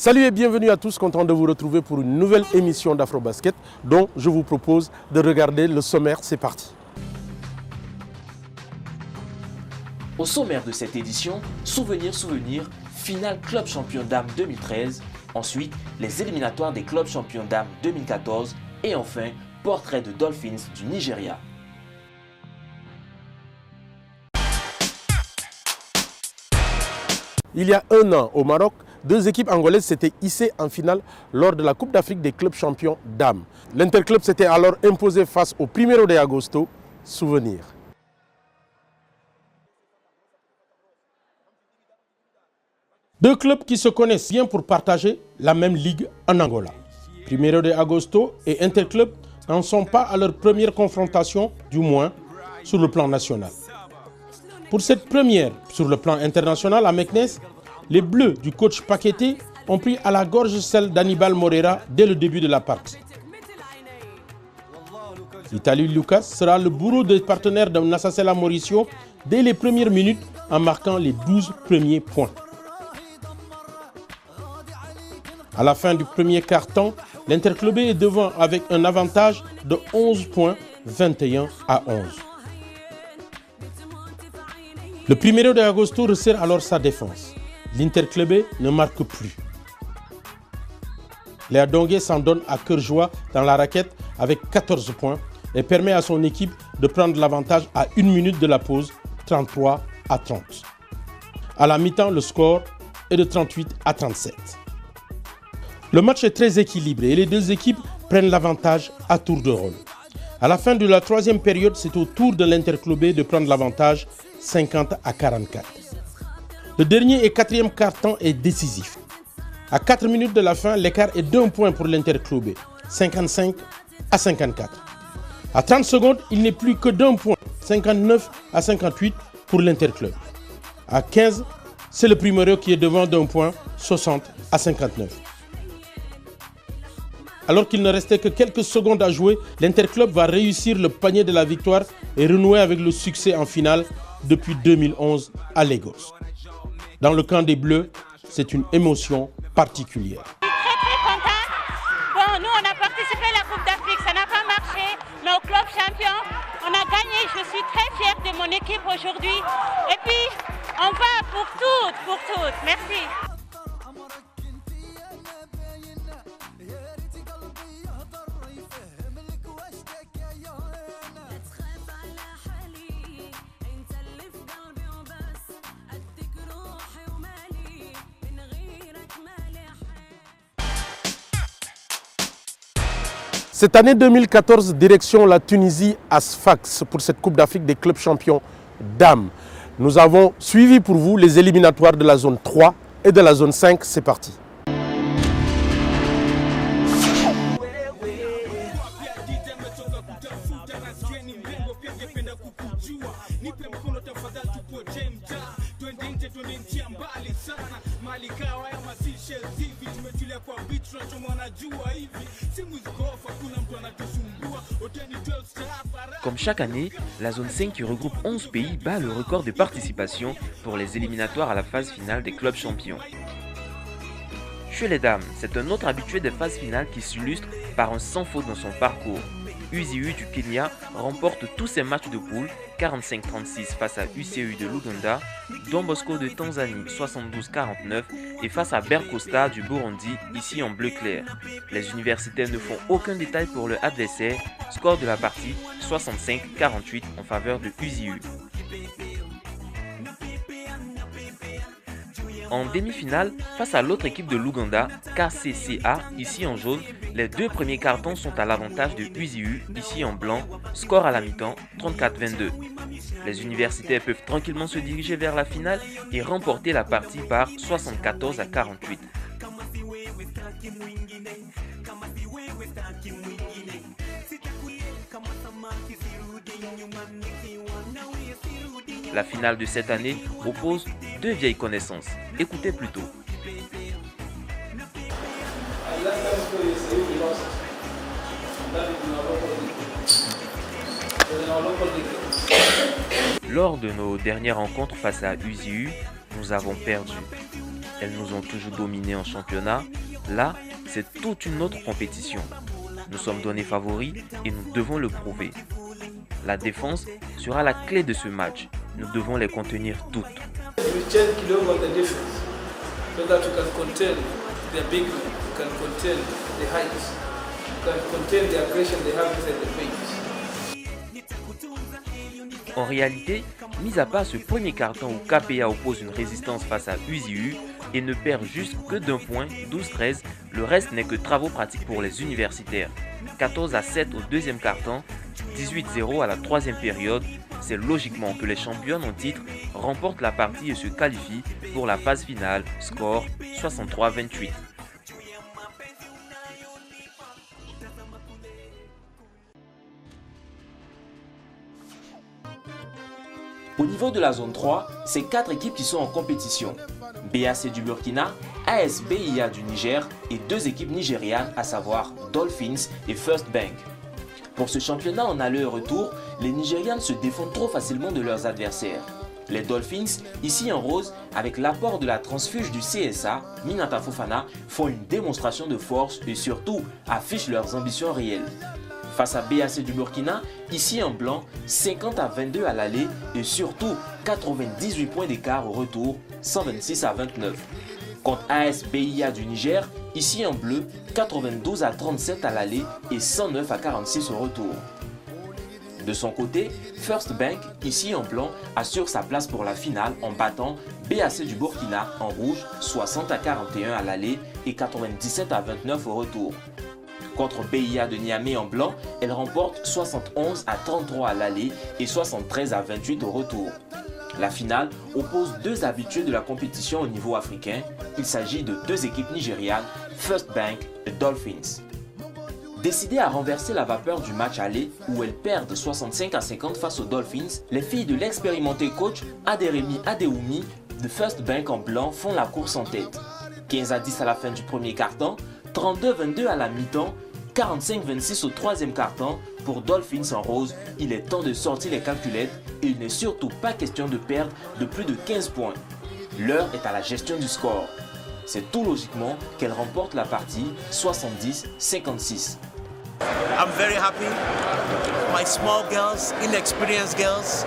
Salut et bienvenue à tous, content de vous retrouver pour une nouvelle émission d'Afrobasket dont je vous propose de regarder le sommaire, c'est parti. Au sommaire de cette édition, Souvenir, finale Club Champion Dames 2013, ensuite les éliminatoires des Clubs Champions Dames 2014 et enfin portrait de Dolphins du Nigeria. Il y a un an au Maroc, deux équipes angolaises s'étaient hissées en finale lors de la Coupe d'Afrique des clubs champions dames. L'Interclub s'était alors imposé face au Primeiro de Agosto, Souvenir. Deux clubs qui se connaissent bien pour partager la même ligue en Angola. Primeiro de Agosto et Interclub n'en sont pas à leur première confrontation, du moins sur le plan national. Pour cette première sur le plan international à Meknes, les Bleus du coach Paqueté ont pris à la gorge celle d'Hannibal Moreira dès le début de la partie. L'Italie Lucas sera le bourreau des partenaires de Nassasela Mauricio dès les premières minutes en marquant les 12 premiers points. À la fin du premier quart-temps, l'Interclubé est devant avec un avantage de 11 points, 21 à 11. Le Primeiro de Agosto resserre alors sa défense. L'Interclubé ne marque plus. Léa Dongué s'en donne à cœur joie dans la raquette avec 14 points et permet à son équipe de prendre l'avantage à 1 minute de la pause, 33 à 30. À la mi-temps, le score est de 38 à 37. Le match est très équilibré et les deux équipes prennent l'avantage à tour de rôle. À la fin de la troisième période, c'est au tour de l'Interclubé de prendre l'avantage 50 à 44. Le dernier et quatrième quart-temps est décisif. À 4 minutes de la fin, l'écart est d'1 point pour l'Interclubé, 55 à 54. À 30 secondes, il n'est plus que d'1 point, 59 à 58 pour l'Interclub. À 15, c'est le Primeiro qui est devant d'1 point, 60 à 59. Alors qu'il ne restait que quelques secondes à jouer, l'Interclub va réussir le panier de la victoire et renouer avec le succès en finale depuis 2011 à Lagos. Dans le camp des Bleus, c'est une émotion particulière. Très content. Bon, nous on a participé à la Coupe d'Afrique, ça n'a pas marché, mais au club champion, on a gagné. Je suis très fière de mon équipe aujourd'hui. Et puis, on va pour toutes. Merci. Cette année 2014, direction la Tunisie à Sfax pour cette Coupe d'Afrique des clubs champions dames. Nous avons suivi pour vous les éliminatoires de la zone 3 et de la zone 5. C'est parti. Comme chaque année, la zone 5 qui regroupe 11 pays bat le record de participation pour les éliminatoires à la phase finale des clubs champions. Chez les dames, c'est un autre habitué des phases finales qui s'illustre par un sans faute dans son parcours. UZU du Kenya remporte tous ses matchs de poule, 45-36 face à UCU de l'Ouganda, Don Bosco de Tanzanie 72-49 et face à Bercosta du Burundi, ici en bleu clair. Les universitaires ne font aucun détail pour leur adversaire, score de la partie 65-48 en faveur de UZU. En demi-finale, face à l'autre équipe de l'Ouganda, KCCA, ici en jaune, les deux premiers cartons sont à l'avantage de UZU, ici en blanc, score à la mi-temps 34-22. Les universitaires peuvent tranquillement se diriger vers la finale et remporter la partie par 74 à 48. La finale de cette année oppose deux vieilles connaissances. Écoutez plutôt. Lors de nos dernières rencontres face à UZU, nous avons perdu. elles nous ont toujours dominés en championnat. Là, c'est toute une autre compétition. Nous sommes donnés favoris et nous devons le prouver. La défense sera la clé de ce match. Nous devons les contenir toutes. En réalité, mis à part ce premier carton où KPA oppose une résistance face à UZU et ne perd juste que d'un point, 12-13, le reste n'est que travaux pratiques pour les universitaires. 14-7 au deuxième carton, 18-0 à la troisième période, c'est logiquement que les championnes en titre remportent la partie et se qualifient pour la phase finale, score 63-28. Au niveau de la zone 3, c'est 4 équipes qui sont en compétition. BAC du Burkina, AS BIA du Niger et 2 équipes nigérianes, à savoir Dolphins et First Bank. Pour ce championnat en aller-retour, les Nigérianes se défendent trop facilement de leurs adversaires. Les Dolphins, ici en rose, avec l'apport de la transfuge du CSA, Minata Fofana, font une démonstration de force et surtout affichent leurs ambitions réelles. Face à BAC du Burkina, ici en blanc, 50-22 à l'aller et surtout 98 points d'écart au retour, 126-29. Contre AS BIA du Niger, ici en bleu, 92-37 à l'aller et 109-46 au retour. De son côté, First Bank, ici en blanc, assure sa place pour la finale en battant BAC du Burkina en rouge, 60-41 à l'aller et 97-29 au retour. Contre BIA de Niamey en blanc, elle remporte 71-33 à l'aller et 73-28 au retour. La finale oppose 2 habitués de la compétition au niveau africain. Il s'agit de 2 équipes nigérianes, First Bank et Dolphins. Décidées à renverser la vapeur du match aller où elles perdent 65-50 face aux Dolphins, les filles de l'expérimenté coach Aderemi Adeoumi de First Bank en blanc font la course en tête. 15-10 à la fin du premier quart-temps, 32-22 à la mi-temps, 45-26 au troisième quart-temps. Pour Dolphins en rose, il est temps de sortir les calculettes et il n'est surtout pas question de perdre de plus de 15 points. L'heure est à la gestion du score. C'est tout logiquement qu'elle remporte la partie 70-56. I'm very happy. My small girls, inexperienced girls,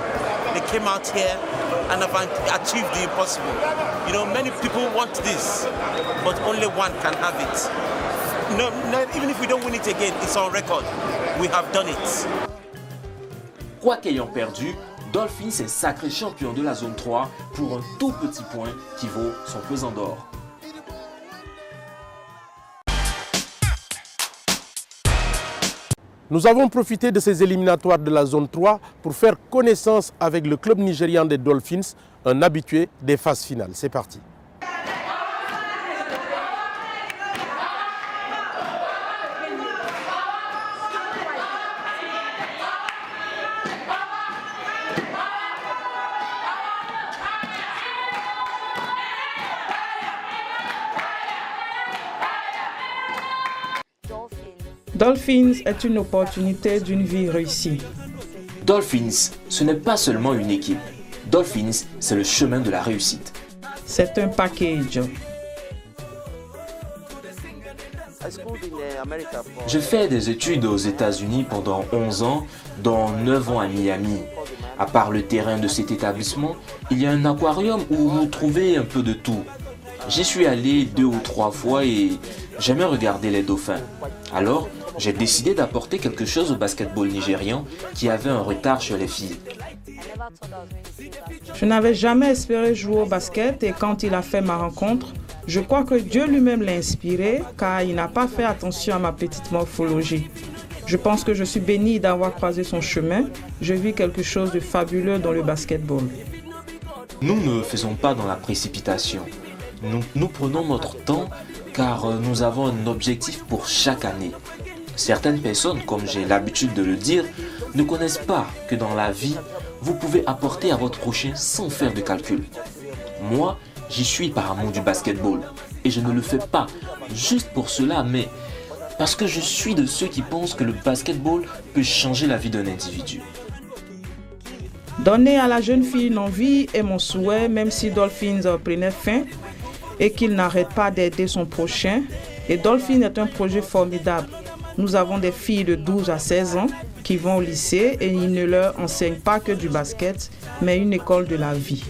they came out here and have achieved the impossible. You know, many people want this, but only one can have it. No, even if we don't win it again, it's on record. We have done it. Quoi qu'ayant perdu, Dolphins est sacré champion de la zone 3 pour un tout petit point qui vaut son pesant d'or. Nous avons profité de ces éliminatoires de la zone 3 pour faire connaissance avec le club nigérian des Dolphins, un habitué des phases finales. C'est parti. Dolphins est une opportunité d'une vie réussie. Dolphins, ce n'est pas seulement une équipe. Dolphins, c'est le chemin de la réussite. C'est un package. J'ai fait des études aux États-Unis pendant 11 ans, dont 9 ans à Miami. À part le terrain de cet établissement, il y a un aquarium où vous trouvez un peu de tout. J'y suis allé 2 ou 3 fois et j'aimais regarder les dauphins. Alors, j'ai décidé d'apporter quelque chose au basketball nigérian qui avait un retard sur les filles. Je n'avais jamais espéré jouer au basket et quand il a fait ma rencontre, je crois que Dieu lui-même l'a inspiré car il n'a pas fait attention à ma petite morphologie. Je pense que je suis béni d'avoir croisé son chemin. Je vis quelque chose de fabuleux dans le basketball. Nous ne faisons pas dans la précipitation. Nous prenons notre temps car nous avons un objectif pour chaque année. Certaines personnes, comme j'ai l'habitude de le dire, ne connaissent pas que dans la vie, vous pouvez apporter à votre prochain sans faire de calcul. Moi, j'y suis par amour du basketball. Et je ne le fais pas juste pour cela, mais parce que je suis de ceux qui pensent que le basketball peut changer la vie d'un individu. Donner à la jeune fille une envie est mon souhait, même si Dolphins prenait fin. et qu'il n'arrête pas d'aider son prochain. Et Dolphin est un projet formidable. Nous avons des filles de 12 à 16 ans qui vont au lycée et ils ne leur enseignent pas que du basket, mais une école de la vie.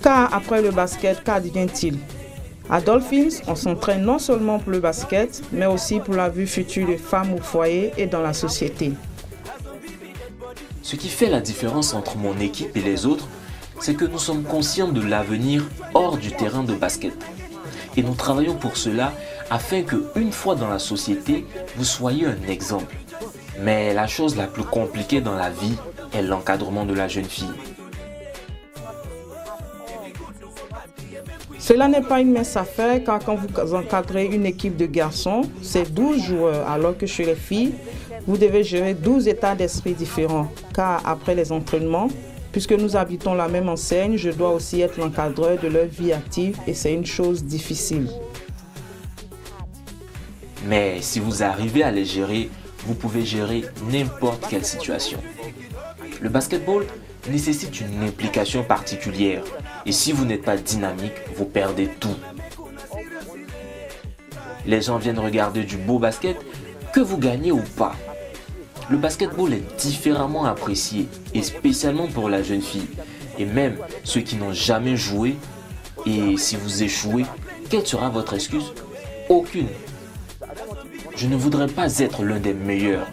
Car après le basket, qu'advient-il? À Dolphins, on s'entraîne non seulement pour le basket, mais aussi pour la vie future des femmes au foyer et dans la société. Ce qui fait la différence entre mon équipe et les autres, c'est que nous sommes conscients de l'avenir hors du terrain de basket. Et nous travaillons pour cela afin qu'une fois dans la société, vous soyez un exemple. Mais la chose la plus compliquée dans la vie est l'encadrement de la jeune fille. Cela n'est pas une mince affaire car quand vous encadrez une équipe de garçons, c'est 12 joueurs, alors que chez les filles, vous devez gérer 12 états d'esprit différents. Car après les entraînements, puisque nous habitons la même enseigne, je dois aussi être l'encadreur de leur vie active et c'est une chose difficile. Mais si vous arrivez à les gérer, vous pouvez gérer n'importe quelle situation. Le basketball nécessite une implication particulière et si vous n'êtes pas dynamique, vous perdez tout. Les gens viennent regarder du beau basket, que vous gagnez ou pas. Le basketball est différemment apprécié et spécialement pour la jeune fille et même ceux qui n'ont jamais joué. Et si vous échouez, quelle sera votre excuse? Aucune. Je ne voudrais pas être l'un des meilleurs,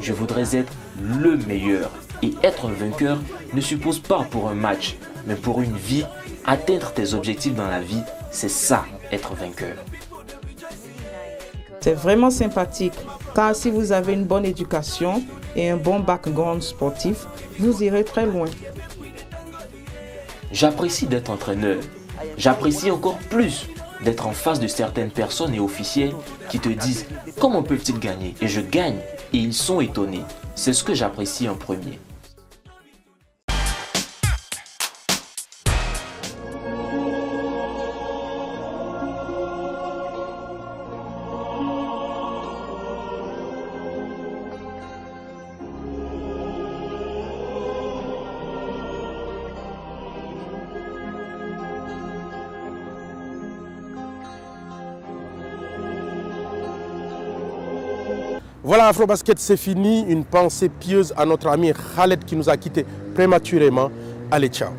je voudrais être le meilleur. Et être un vainqueur ne suppose pas pour un match, mais pour une vie, atteindre tes objectifs dans la vie, c'est ça, être vainqueur. C'est vraiment sympathique, car si vous avez une bonne éducation et un bon background sportif, vous irez très loin. J'apprécie d'être entraîneur. J'apprécie encore plus d'être en face de certaines personnes et officiels qui te disent « Comment peuvent-ils gagner ?» Et je gagne et ils sont étonnés. C'est ce que j'apprécie en premier. Voilà, Afrobasket, c'est fini. Une pensée pieuse à notre ami Khaled qui nous a quittés prématurément. Allez, ciao.